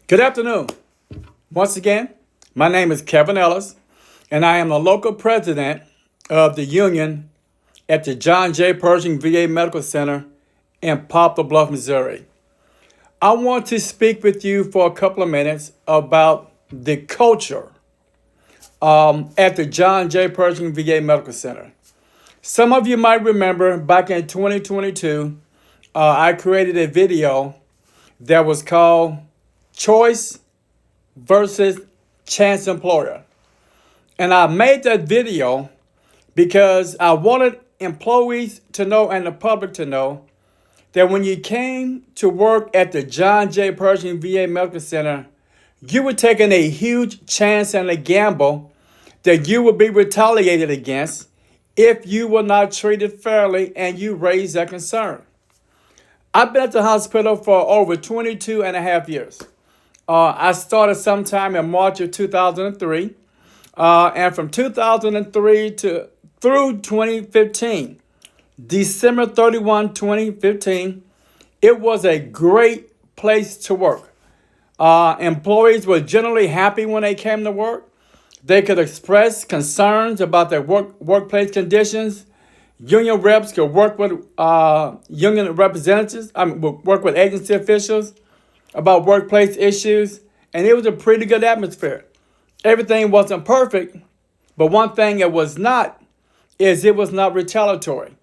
Good afternoon. Once again, my name is Kevin Ellis, and I am the local president of the union at the John J. Pershing VA Medical Center in Poplar Bluff, Missouri. I want to speak with you for a couple of minutes about the culture at the John J. Pershing VA Medical Center. Some of you might remember back in 2022, I created a video that was called Choice versus Chance Employer. And I made that video because I wanted employees to know and the public to know that when you came to work at the John J. Pershing VA Medical Center, you were taking a huge chance and a gamble that you would be retaliated against if you were not treated fairly and you raised that concern. I've been at the hospital for over 22 and a half years. I started sometime in March of 2003, and from 2003 through 2015, December 31, 2015, it was a great place to work. Employees were generally happy when they came to work. They could express concerns about their workplace conditions. Union reps could work with union representatives, work with agency officials about workplace issues, and it was a pretty good atmosphere. Everything wasn't perfect, but one thing it was not is it was not retaliatory.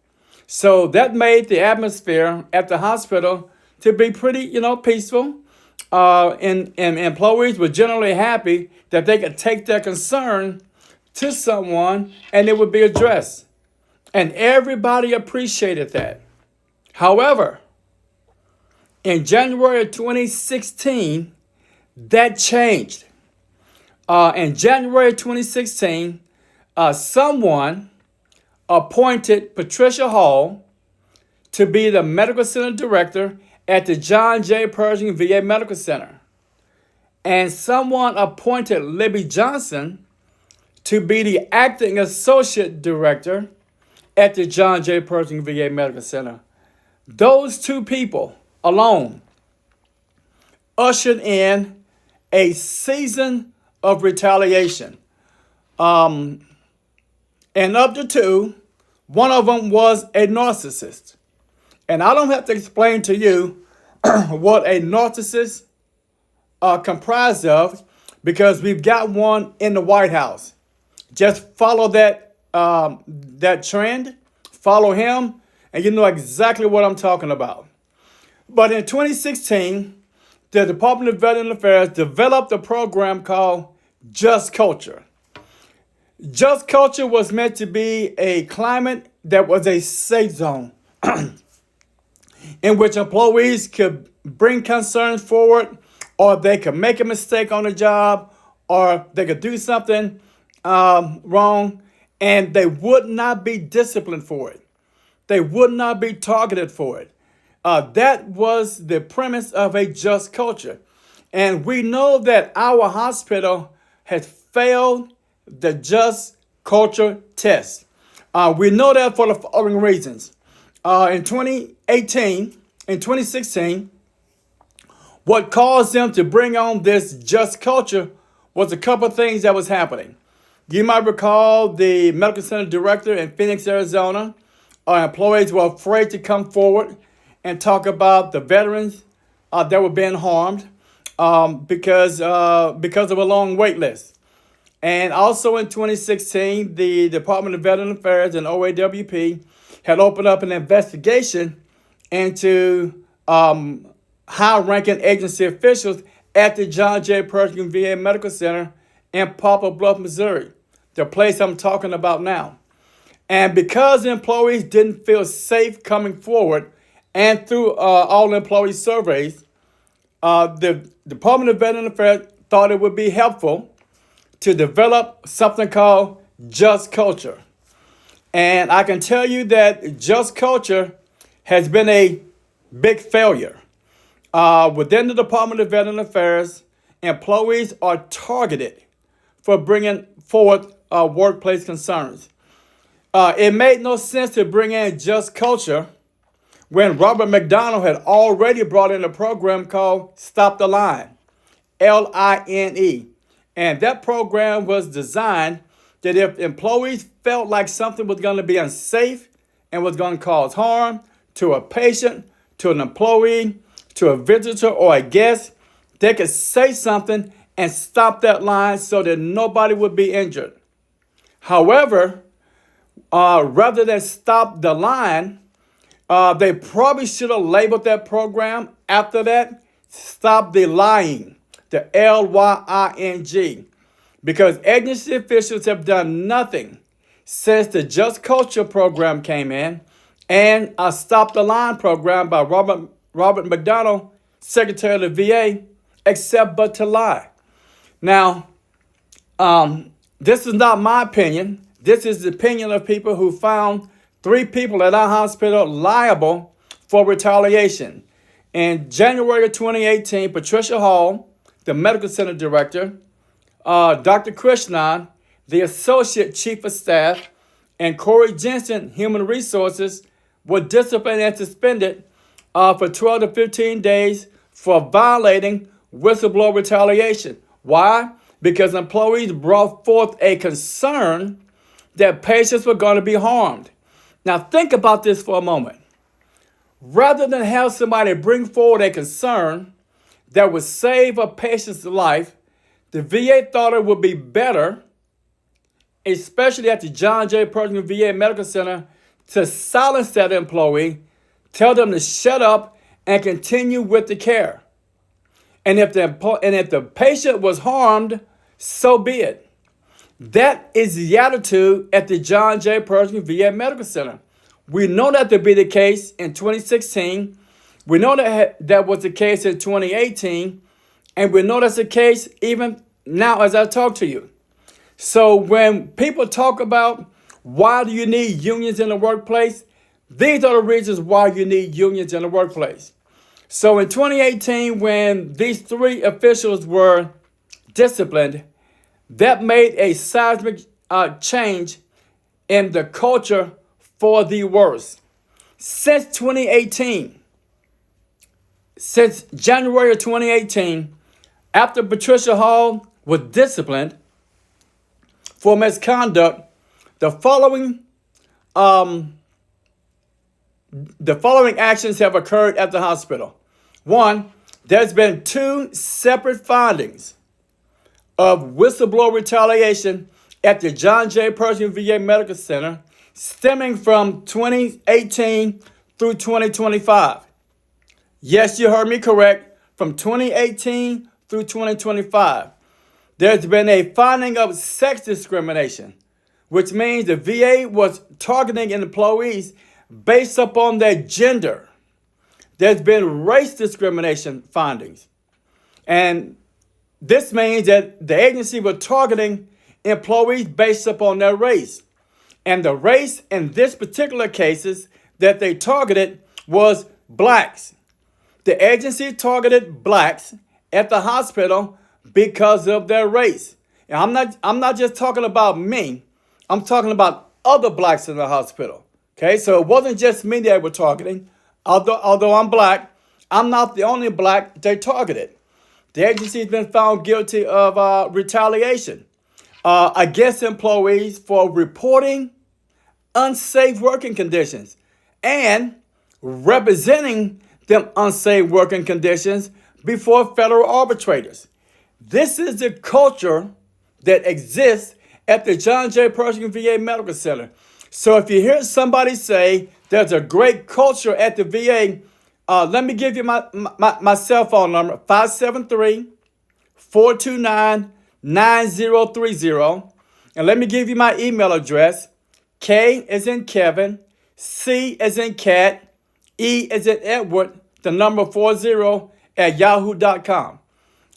So that made the atmosphere at the hospital to be pretty, peaceful. And employees were generally happy that they could take their concern to someone and it would be addressed. And everybody appreciated that. However, in January of 2016, that changed. In January of 2016, someone appointed Patricia Hall to be the medical center director at the John J. Pershing VA Medical Center. And someone appointed Libby Johnson to be the acting associate director at the John J. Pershing VA Medical Center. Those two people alone ushered in a season of retaliation. And of the two, one of them was a narcissist. And I don't have to explain to you what a narcissist comprised of, because we've got one in the White House. Just follow that trend, follow him, and you know exactly what I'm talking about. But in 2016, the Department of Veteran Affairs developed a program called Just Culture. Just Culture was meant to be a climate that was a safe zone in which employees could bring concerns forward, or they could make a mistake on the job, or they could do something wrong, and they would not be disciplined for it. They would not be targeted for it. That was the premise of a just culture. And we know that our hospital has failed the just culture test. We know that for the following reasons. In 2016, what caused them to bring on this just culture was a couple of things that was happening. You might recall the medical center director in Phoenix, Arizona. Our employees were afraid to come forward and talk about the veterans that were being harmed because of a long wait list. And also in 2016, the Department of Veteran Affairs and OAWP had opened up an investigation into high-ranking agency officials at the John J. Pershing VA Medical Center in Poplar Bluff, Missouri, the place I'm talking about now. And because the employees didn't feel safe coming forward, and through all employee surveys, the Department of Veteran Affairs thought it would be helpful to develop something called Just Culture. And I can tell you that Just Culture has been a big failure. Within the Department of Veteran Affairs, employees are targeted for bringing forward workplace concerns. It made no sense to bring in Just Culture when Robert McDonald had already brought in a program called Stop the Line. LINE. And that program was designed that if employees felt like something was going to be unsafe and was going to cause harm to a patient, to an employee, to a visitor or a guest, they could say something and stop that line so that nobody would be injured. However, rather than stop the line, they probably should have labeled that program after that, Stop the Lying, the LYING, because agency officials have done nothing since the Just Culture program came in and a Stop the Line program by Robert McDonald, Secretary of the VA, except but to lie. Now, this is not my opinion. This is the opinion of people who found 3 people at our hospital liable for retaliation. In January of 2018, Patricia Hall, the medical center director, Dr. Krishnan, the associate chief of staff, and Corey Jensen, human resources, were disciplined and suspended for 12 to 15 days for violating whistleblower retaliation. Why? Because employees brought forth a concern that patients were going to be harmed. Now think about this for a moment. Rather than have somebody bring forward a concern that would save a patient's life, the VA thought it would be better, especially at the John J. Pershing VA Medical Center, to silence that employee, tell them to shut up and continue with the care. And if the patient was harmed, so be it. That is the attitude at the John J. Pershing VA Medical Center. We know that to be the case in 2016. We know that was the case in 2018. And we know that's the case even now as I talk to you. So when people talk about why do you need unions in the workplace, these are the reasons why you need unions in the workplace. So in 2018, when these 3 officials were disciplined, that made a seismic change in the culture for the worse. Since 2018, since January of 2018, after Patricia Hall was disciplined for misconduct, the following actions have occurred at the hospital. 1, there's been 2 separate findings of whistleblower retaliation at the John J. Pershing VA Medical Center stemming from 2018 through 2025. Yes, you heard me correct, from 2018 through 2025. There's been a finding of sex discrimination, which means the VA was targeting employees based upon their gender. There's been race discrimination findings. And this means that the agency was targeting employees based upon their race. And the race in this particular cases that they targeted was blacks. The agency targeted blacks at the hospital because of their race. And I'm not just talking about me. I'm talking about other blacks in the hospital. Okay, so it wasn't just me they were targeting. Although I'm black, I'm not the only black they targeted. The agency has been found guilty of retaliation against employees for reporting unsafe working conditions and representing them unsafe working conditions before federal arbitrators. This is the culture that exists at the John J. Pershing VA Medical Center. So if you hear somebody say there's a great culture at the VA, let me give you my cell phone number, 573-429-9030. And let me give you my email address, K as in Kevin, C as in Cat, E as in Edward, the number 40 at yahoo.com.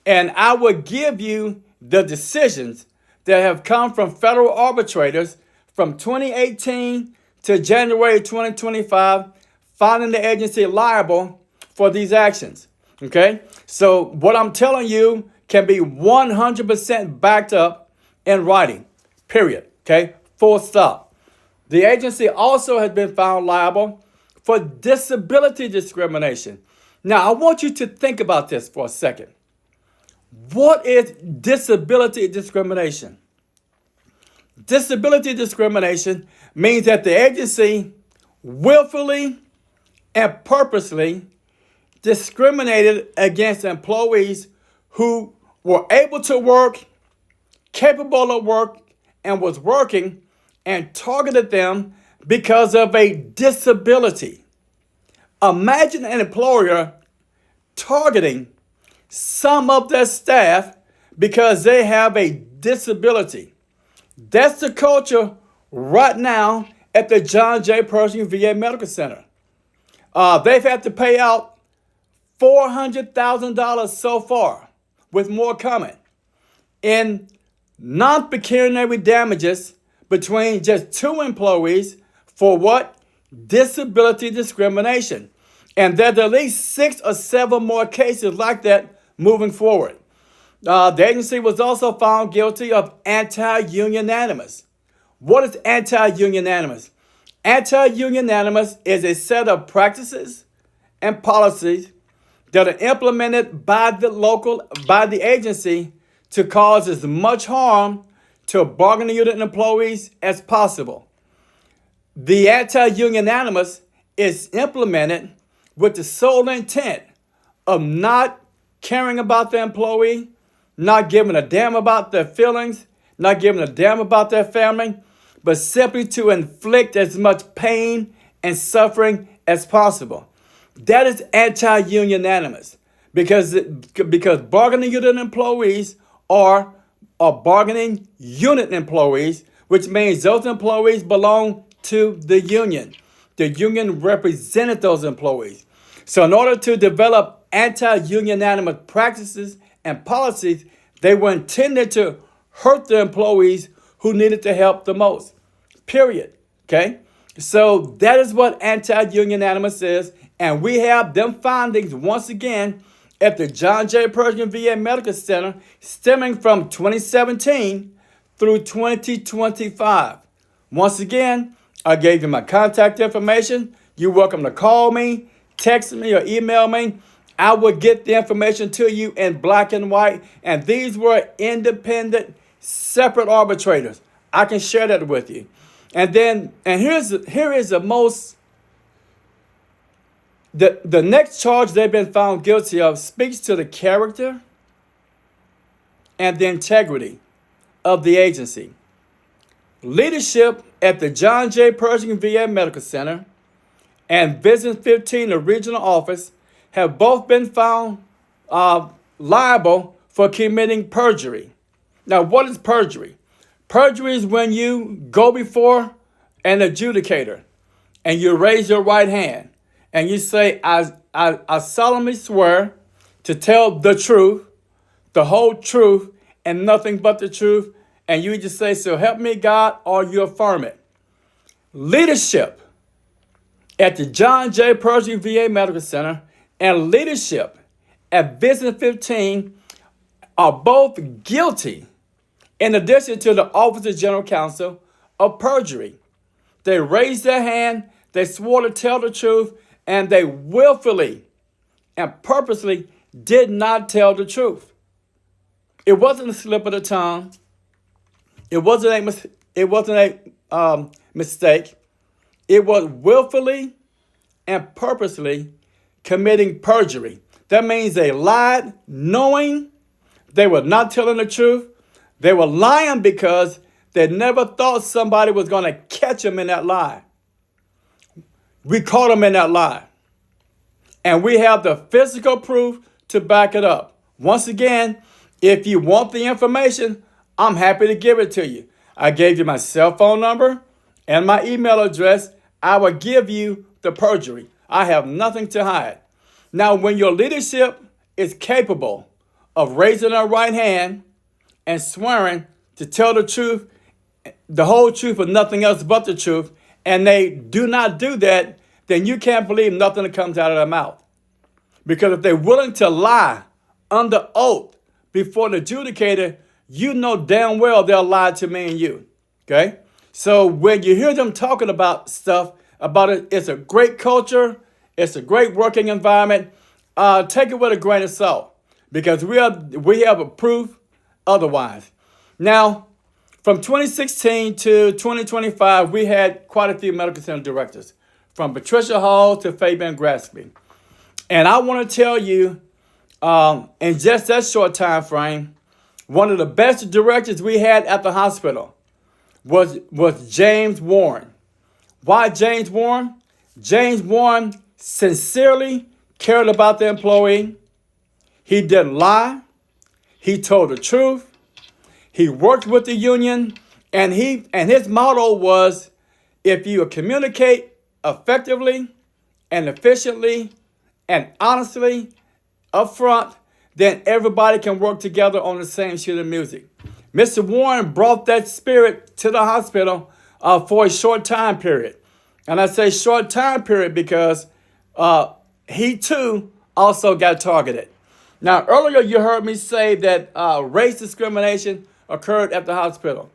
And I will give you the decisions that have come from federal arbitrators from 2018 to January 2025, finding the agency liable for these actions. Okay? So what I'm telling you can be 100% backed up in writing, period. Okay? Full stop. The agency also has been found liable for disability discrimination. Now, I want you to think about this for a second. What is disability discrimination? Disability discrimination means that the agency willfully and purposely discriminated against employees who were able to work, capable of work, and was working, and targeted them because of a disability. Imagine an employer targeting some of their staff because they have a disability. That's the culture right now at the John J. Pershing VA Medical Center. They've had to pay out $400,000 so far, with more coming, in non-pecuniary damages between just two employees for what? Disability discrimination. And there's at least 6 or 7 more cases like that moving forward. The agency was also found guilty of anti-union animus. What is anti-union animus? Anti-union animus is a set of practices and policies that are implemented by the agency to cause as much harm to bargaining unit employees as possible. The anti-union animus is implemented with the sole intent of not caring about the employee, not giving a damn about their feelings, not giving a damn about their family, but simply to inflict as much pain and suffering as possible. That is anti-union animus because bargaining unit employees are bargaining unit employees, which means those employees belong to the union. The union represented those employees. So in order to develop anti-union animus practices and policies, they were intended to hurt the employees who needed the help the most, period. Okay? So that is what anti-union animus is, and we have them findings once again at the John J. Pershing VA Medical Center stemming from 2017 through 2025. Once again, I gave you my contact information. You're welcome to call me, text me, or email me. I will get the information to you in black and white. And these were independent, separate arbitrators. I can share that with you. And here is the most, the next charge they've been found guilty of speaks to the character and the integrity of the agency. Leadership at the John J. Pershing VA Medical Center and Vision 15, the regional office, have both been found liable for committing perjury. Now, what is perjury? Perjury is when you go before an adjudicator and you raise your right hand and you say, I solemnly swear to tell the truth, the whole truth, and nothing but the truth. And you just say, so help me God, or you affirm it. Leadership at the John J. Pershing VA Medical Center and leadership at Vision 15 are both guilty, in addition to the Office of General Counsel, of perjury. They raised their hand, they swore to tell the truth, and they willfully and purposely did not tell the truth. It wasn't a slip of the tongue. It wasn't a mistake. It was willfully and purposely committing perjury. That means they lied knowing they were not telling the truth. They were lying because they never thought somebody was going to catch them in that lie. We caught them in that lie. And we have the physical proof to back it up. Once again, if you want the information, I'm happy to give it to you. I gave you my cell phone number and my email address. I will give you the perjury. I have nothing to hide. Now, when your leadership is capable of raising their right hand and swearing to tell the truth, the whole truth and nothing else but the truth, and they do not do that, then you can't believe nothing that comes out of their mouth. Because if they're willing to lie under oath before the adjudicator, you know damn well they'll lie to me and you, okay? So when you hear them talking about stuff, about it, it's a great culture, it's a great working environment, take it with a grain of salt. because we have a proof otherwise. Now, from 2016 to 2025, we had quite a few medical center directors, from Patricia Hall to Fabian Graspy. And I want to tell you, in just that short time frame, one of the best directors we had at the hospital was James Warren. Why James Warren? James Warren sincerely cared about the employee. He didn't lie. He told the truth. He worked with the union, and his motto was, if you communicate effectively and efficiently and honestly up front, then everybody can work together on the same sheet of music. Mr. Warren brought that spirit to the hospital for a short time period. And I say short time period because he too also got targeted. Now, earlier you heard me say that race discrimination occurred at the hospital.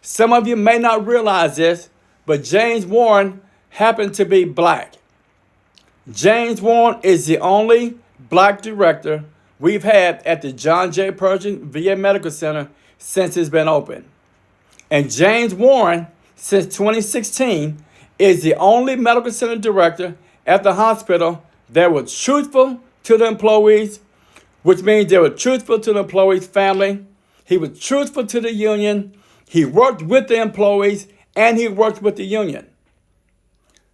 Some of you may not realize this, but James Warren happened to be black. James Warren is the only black director we've had at the John J. Pershing VA Medical Center since it's been open. And James Warren, since 2016, is the only medical center director at the hospital that was truthful to the employees, which means they were truthful to the employees' family. He was truthful to the union. He worked with the employees, and he worked with the union.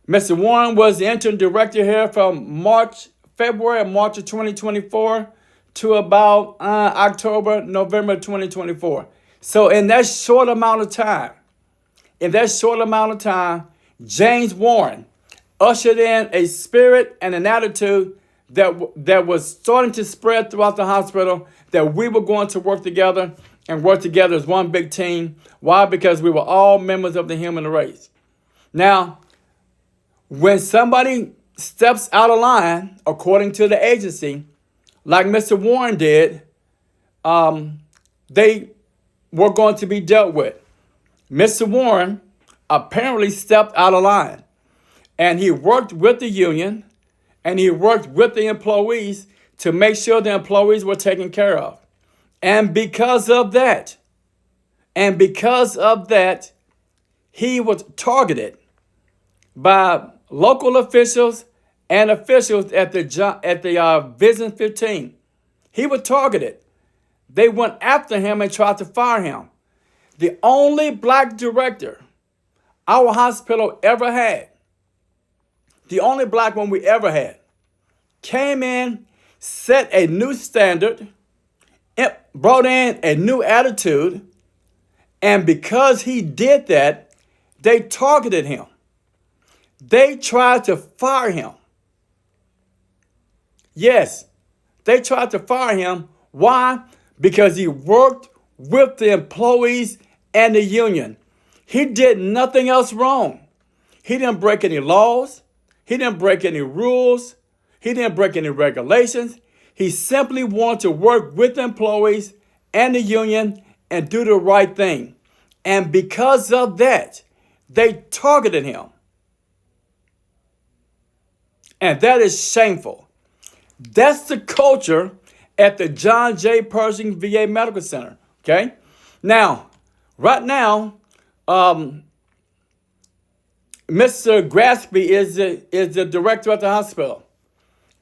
Mr. Warren was the interim director here from February or March of 2024 to about November 2024. So in that short amount of time, James Warren ushered in a spirit and an attitude that was starting to spread throughout the hospital, that we were going to work together and work together as one big team. Why? Because we were all members of the human race. Now, when somebody steps out of line, according to the agency, like Mr. Warren did, they were going to be dealt with. Mr. Warren apparently stepped out of line, and he worked with the union, and he worked with the employees to make sure the employees were taken care of. And because of that, he was targeted by local officials and officials at the Vision 15. He was targeted. They went after him and tried to fire him. The only black director our hospital ever had, the only black one we ever had, came in, set a new standard, brought in a new attitude, and because he did that, they targeted him. They tried to fire him. Yes, they tried to fire him. Why? Because he worked with the employees and the union. He did nothing else wrong. He didn't break any laws. He didn't break any rules. He didn't break any regulations. He simply wanted to work with the employees and the union and do the right thing. And because of that, they targeted him. And that is shameful. That's the culture at the John J. Pershing VA Medical Center. Okay? Now, right now, Mr. Graspy is the director at the hospital.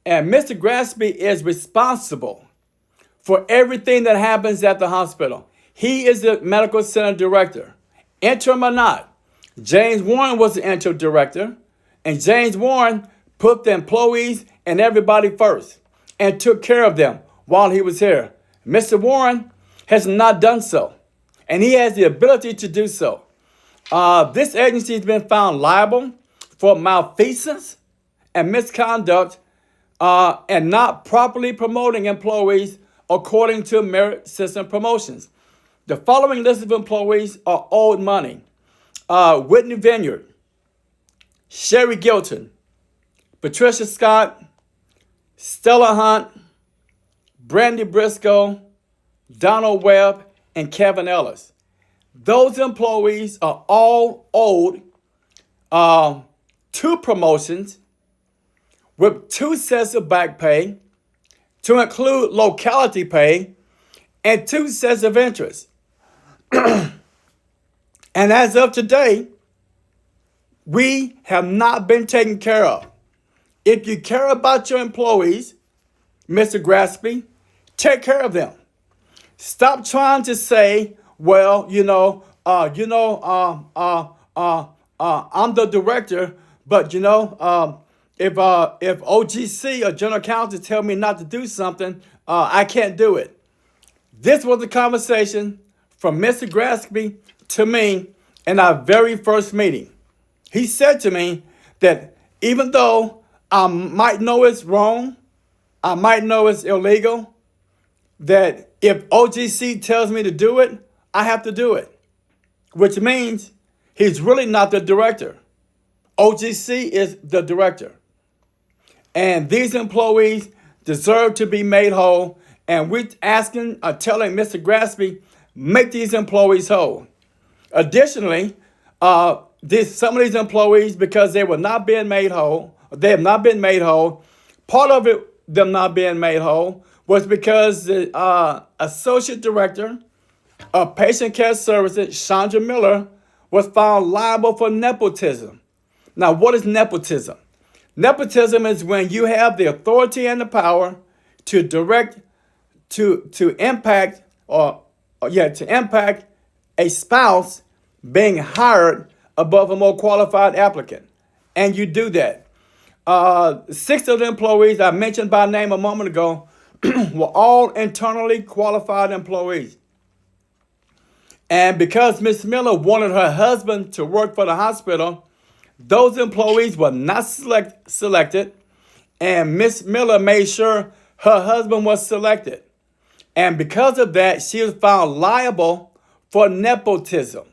And Mr. Graspy is responsible for everything that happens at the hospital. He is the medical center director. Interim or not, James Warren was the interim director. And James Warren put the employees and everybody first and took care of them while he was here. Mr. Warren has not done so, and he has the ability to do so. This agency has been found liable for malfeasance and misconduct and not properly promoting employees according to merit system promotions. The following list of employees are owed money. Whitney Vineyard, Sherry Gilton, Patricia Scott, Stella Hunt, Brandy Briscoe, Donald Webb, and Kevin Ellis. Those employees are all owed 2 promotions with 2 sets of back pay, to include locality pay and 2 sets of interest. And as of today, we have not been taken care of. If you care about your employees, Mr. Graspy, take care of them. Stop trying to say, well, I'm the director, but if OGC or general counsel tell me not to do something, I can't do it. This was a conversation from Mr. Graspy to me in our very first meeting. He said to me that even though I might know it's wrong, I might know it's illegal, that if OGC tells me to do it, I have to do it, which means he's really not the director. OGC is the director. And these employees deserve to be made whole, and we're telling Mr. Graspy, make these employees whole. Additionally, some of these employees, because they have not been made whole, part of it, them not being made whole, was because the associate director of patient care services, Chandra Miller, was found liable for nepotism. Now, what is nepotism? Nepotism is when you have the authority and the power to direct, to impact a spouse being hired above a more qualified applicant. And you do that. 6 of the employees I mentioned by name a moment ago were all internally qualified employees. And because Ms. Miller wanted her husband to work for the hospital, those employees were not selected, and Ms. Miller made sure her husband was selected. And because of that, she was found liable for nepotism.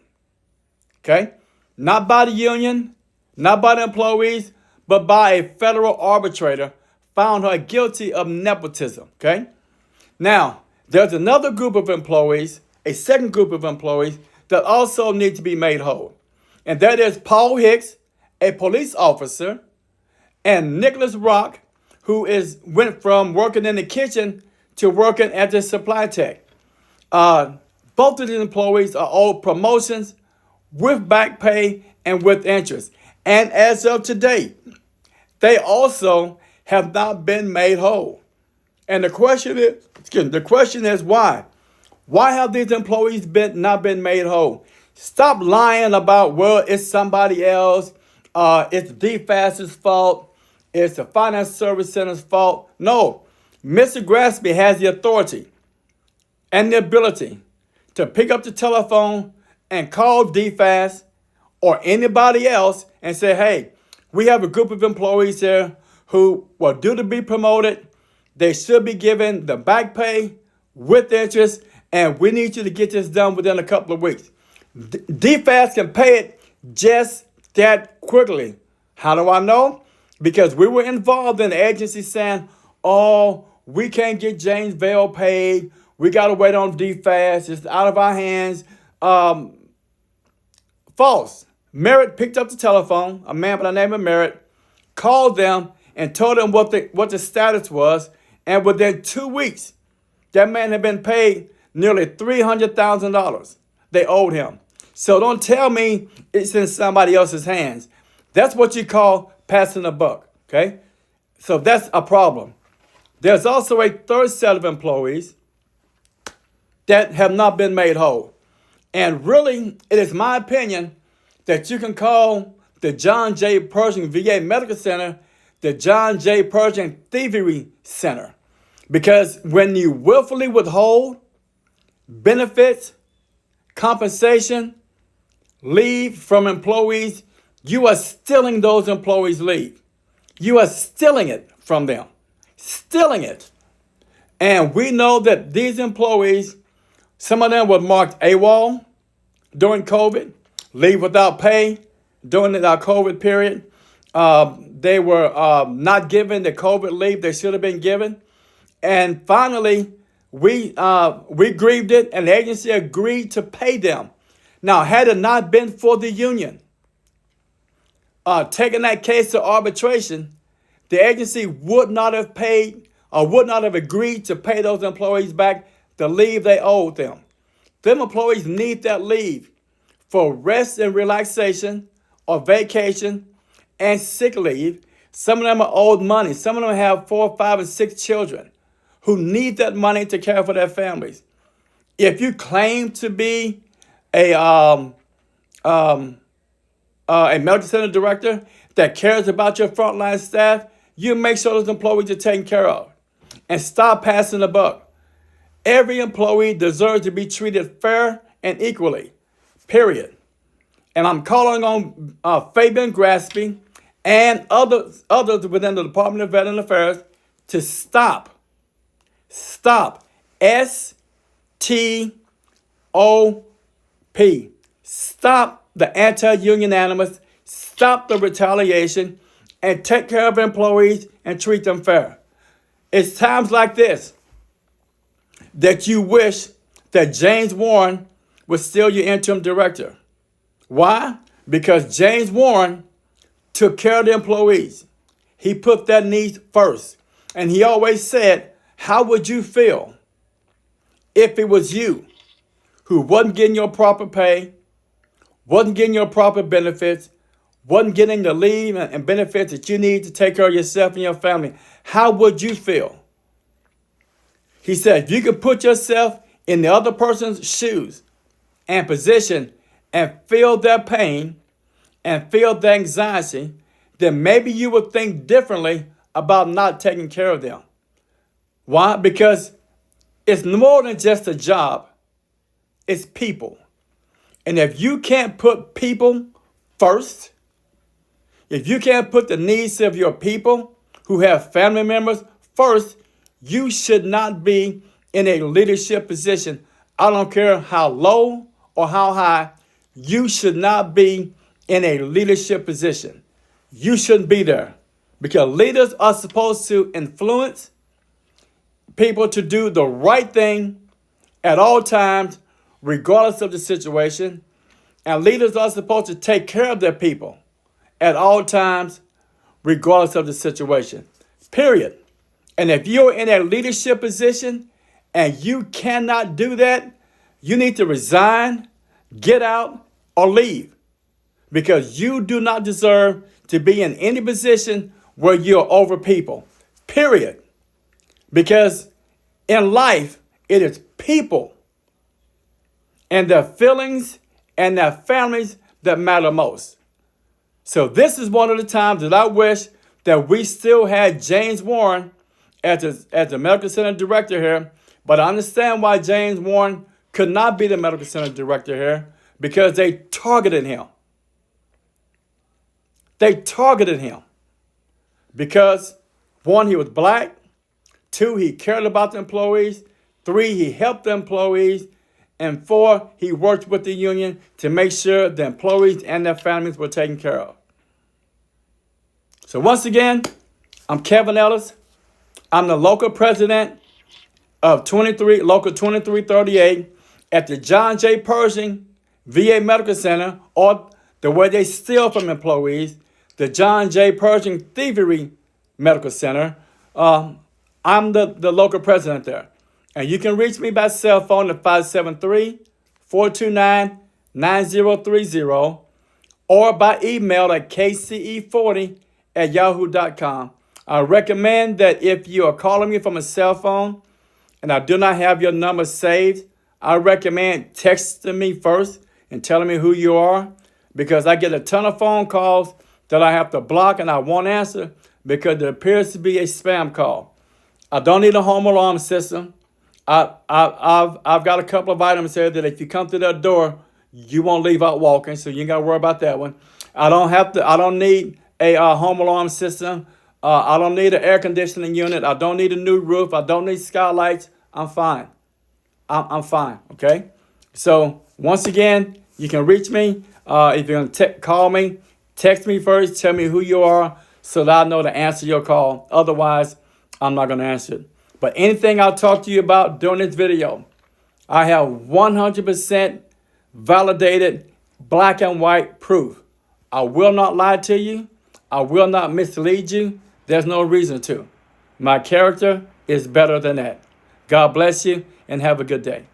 Okay? Not by the union, not by the employees, but by a federal arbitrator found her guilty of nepotism. Okay? Now, there's another group of employees, a second group of employees that also need to be made whole. And that is Paul Hicks, a police officer, and Nicholas Rock, who went from working in the kitchen to working as a supply tech. Both of these employees are owed promotions with back pay and with interest. And as of today, they also have not been made whole. And the question is why? Why have these employees not been made whole? Stop lying about, well, it's somebody else. It's DFAS's fault. It's the Finance Service Center's fault. No, Mr. Graspy has the authority and the ability to pick up the telephone and call DFAS or anybody else and say, hey, we have a group of employees here who were due to be promoted. They should be given the back pay with interest, and we need you to get this done within a couple of weeks. DFAS can pay it just that quickly. How do I know? Because we were involved in the agency saying, oh, we can't get James Vale paid. We got to wait on DFAS. It's out of our hands. False. Merritt picked up the telephone, a man by the name of Merritt, called them and told them what the status was. And within 2 weeks, that man had been paid nearly $300,000 they owed him. So don't tell me it's in somebody else's hands. That's what you call passing the buck, okay? So that's a problem. There's also a third set of employees that have not been made whole. And really, it is my opinion that you can call the John J. Pershing VA Medical Center the John J. Pershing Thievery Center. Because when you willfully withhold benefits, compensation, leave from employees, you are stealing those employees' leave. You are stealing it from them. Stealing it. And we know that these employees, some of them were marked AWOL during COVID, leave without pay during the COVID period. They were not given the COVID leave they should have been given. And finally, we grieved it, and the agency agreed to pay them. Now, had it not been for the union taking that case to arbitration, the agency would not have paid or would not have agreed to pay those employees back the leave they owed them. Them employees need that leave for rest and relaxation or vacation and sick leave. Some of them are owed money. Some of them have 4, 5, and 6 children who need that money to care for their families. If you claim to be a medical center director that cares about your frontline staff, you make sure those employees are taken care of. And stop passing the buck. Every employee deserves to be treated fair and equally, period. And I'm calling on Fabian Graspy and others within the Department of Veteran Affairs to stop. S-T-O-P. Stop the anti-union animus. Stop the retaliation and take care of employees and treat them fair. It's times like this that you wish that James Warren was still your interim director. Why? Because James Warren took care of the employees. He put their needs first. And he always said, how would you feel if it was you who wasn't getting your proper pay, wasn't getting your proper benefits, wasn't getting the leave and benefits that you need to take care of yourself and your family? How would you feel? He said, if you could put yourself in the other person's shoes and position and feel their pain and feel their anxiety, then maybe you would think differently about not taking care of them. Why? Because it's more than just a job. It's people. And if you can't put people first, if you can't put the needs of your people who have family members first, you should not be in a leadership position. I don't care how low or how high, you should not be in a leadership position. You shouldn't be there because leaders are supposed to influence people to do the right thing at all times, regardless of the situation. And leaders are supposed to take care of their people at all times, regardless of the situation. Period. And if you're in a leadership position and you cannot do that, you need to resign, get out, or leave. Because you do not deserve to be in any position where you're over people. Period. Because in life, it is people and their feelings and their families that matter most. So this is one of the times that I wish that we still had James Warren as the medical center director here. But I understand why James Warren could not be the medical center director here, because they targeted him. They targeted him because, 1, he was black. 2, he cared about the employees. 3, he helped the employees. And 4, he worked with the union to make sure the employees and their families were taken care of. So once again, I'm Kevin Ellis. I'm the local president of Local 2338 at the John J. Pershing VA Medical Center, or the way they steal from employees, the John J. Pershing Thievery Medical Center. I'm the local president there. And you can reach me by cell phone at 573-429-9030 or by email at kce40@yahoo.com. I recommend that if you are calling me from a cell phone and I do not have your number saved, I recommend texting me first and telling me who you are, because I get a ton of phone calls that I have to block and I won't answer because there appears to be a spam call. I don't need a home alarm system. I've got a couple of items here that if you come through that door, you won't leave out walking, so you ain't got to worry about that one. I don't need a home alarm system. I don't need an air conditioning unit. I don't need a new roof. I don't need skylights. I'm fine. I'm fine, okay? So once again, you can reach me. If you're going to call me, text me first. Tell me who you are so that I know to answer your call. Otherwise, I'm not going to answer it. But anything I'll talk to you about during this video, I have 100% validated black and white proof. I will not lie to you. I will not mislead you. There's no reason to. My character is better than that. God bless you and have a good day.